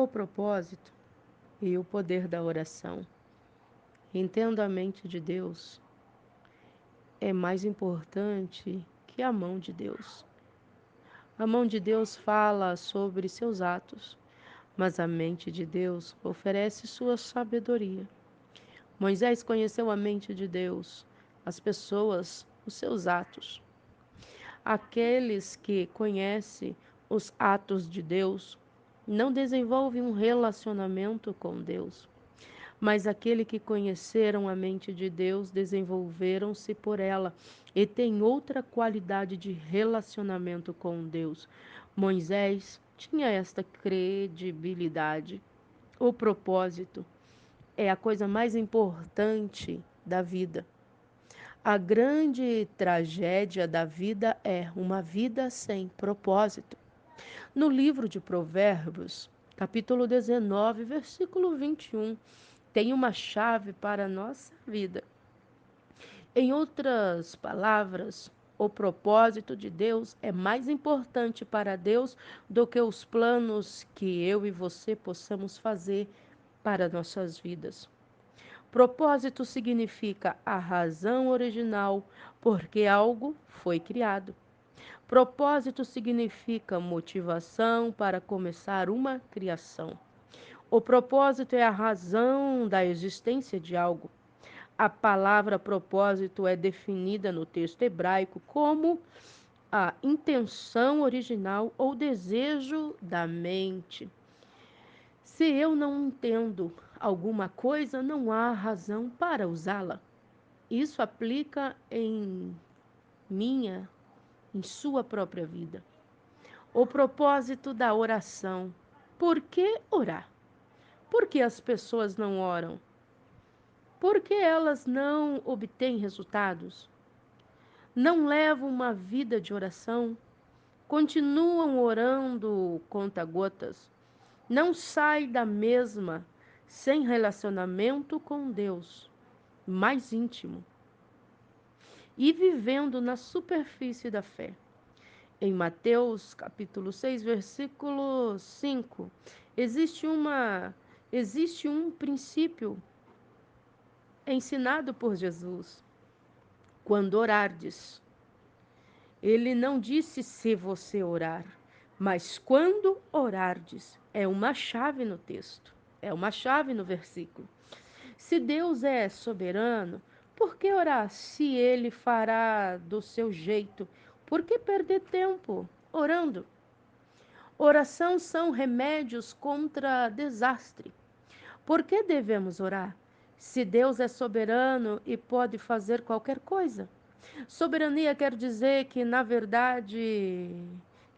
O propósito e o poder da oração. Entendo a mente de Deus é mais importante que a mão de Deus. A mão de Deus fala sobre seus atos, mas a mente de Deus oferece sua sabedoria. Moisés conheceu a mente de Deus, as pessoas, os seus atos. Aqueles que conhecem os atos de Deus não desenvolvem um relacionamento com Deus. Mas aquele que conheceram a mente de Deus desenvolveram-se por ela e tem outra qualidade de relacionamento com Deus. Moisés tinha esta credibilidade. O propósito é a coisa mais importante da vida. A grande tragédia da vida é uma vida sem propósito. No livro de Provérbios, capítulo 19, versículo 21, tem uma chave para a nossa vida. Em outras palavras, o propósito de Deus é mais importante para Deus do que os planos que eu e você possamos fazer para nossas vidas. Propósito significa a razão original porque algo foi criado. Propósito significa motivação para começar uma criação. O propósito é a razão da existência de algo. A palavra propósito é definida no texto hebraico como a intenção original ou desejo da mente. Se eu não entendo alguma coisa, não há razão para usá-la. Isso aplica em minha, em sua própria vida. O propósito da oração. Por que orar? Por que as pessoas não oram? Por que elas não obtêm resultados? Não levam uma vida de oração? Continuam orando conta-gotas? Não saem da mesma sem relacionamento com Deus mais íntimo e vivendo na superfície da fé. Em Mateus, capítulo 6, versículo 5, existe um princípio ensinado por Jesus. Quando orardes, ele não disse se você orar, mas quando orardes. É uma chave no texto, é uma chave no versículo. Se Deus é soberano, por que orar se ele fará do seu jeito? Por que perder tempo orando? Oração são remédios contra desastre. Por que devemos orar? Se Deus é soberano e pode fazer qualquer coisa. Soberania quer dizer que, na verdade,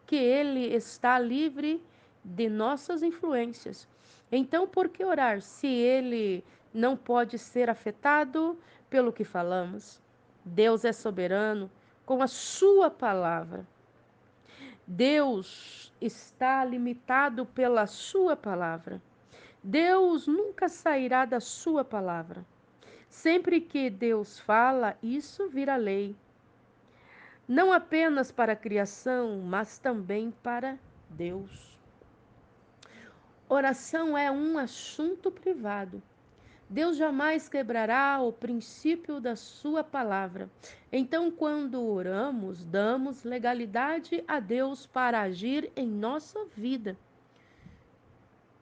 que ele está livre de nossas influências. Então, por que orar se ele não pode ser afetado pelo que falamos? Deus é soberano com a sua palavra. Deus está limitado pela sua palavra. Deus nunca sairá da sua palavra. Sempre que Deus fala, isso vira lei. Não apenas para a criação, mas também para Deus. Oração é um assunto privado. Deus jamais quebrará o princípio da sua palavra. Então, quando oramos, damos legalidade a Deus para agir em nossa vida.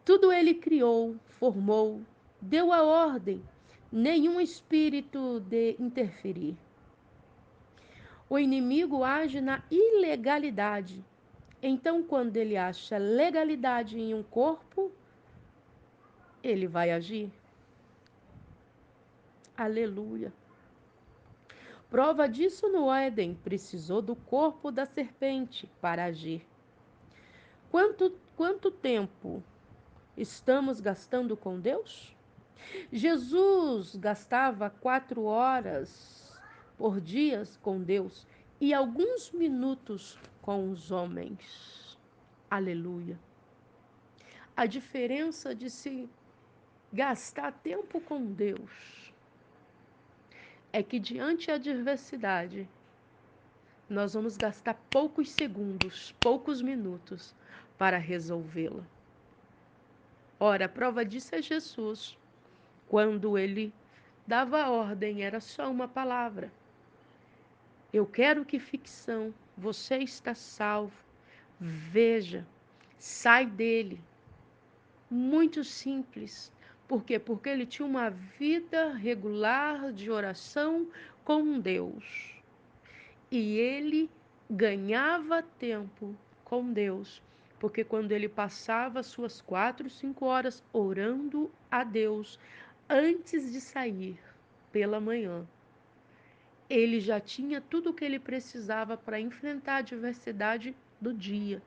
Tudo ele criou, formou, deu a ordem, nenhum espírito de interferir. O inimigo age na ilegalidade. Então, quando ele acha legalidade em um corpo, ele vai agir. Aleluia. Prova disso no Éden, precisou do corpo da serpente para agir. Quanto tempo estamos gastando com Deus? Jesus gastava 4 horas por dia com Deus e alguns minutos com os homens. Aleluia. A diferença de se gastar tempo com Deus é que diante da adversidade, nós vamos gastar poucos segundos, poucos minutos para resolvê-la. Ora, a prova disso é Jesus. Quando ele dava ordem, era só uma palavra. Eu quero que ficção, você está salvo. Veja, sai dele. Muito simples. Por quê? Porque ele tinha uma vida regular de oração com Deus. E ele ganhava tempo com Deus. Porque quando ele passava suas 4, 5 horas orando a Deus, antes de sair pela manhã, ele já tinha tudo o que ele precisava para enfrentar a adversidade do dia.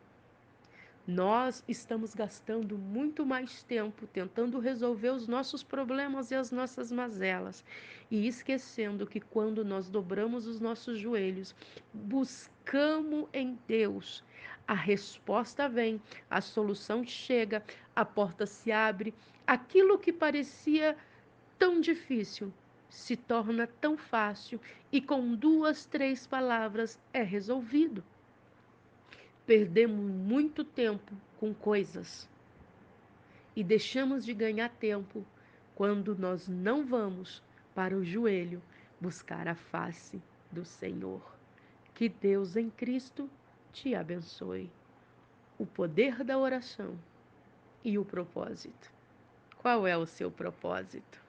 Nós estamos gastando muito mais tempo tentando resolver os nossos problemas e as nossas mazelas e esquecendo que quando nós dobramos os nossos joelhos, buscamos em Deus, a resposta vem, a solução chega, a porta se abre, aquilo que parecia tão difícil se torna tão fácil e com 2, 3 palavras é resolvido. Perdemos muito tempo com coisas e deixamos de ganhar tempo quando nós não vamos para o joelho buscar a face do Senhor. Que Deus em Cristo te abençoe. O poder da oração e o propósito. Qual é o seu propósito?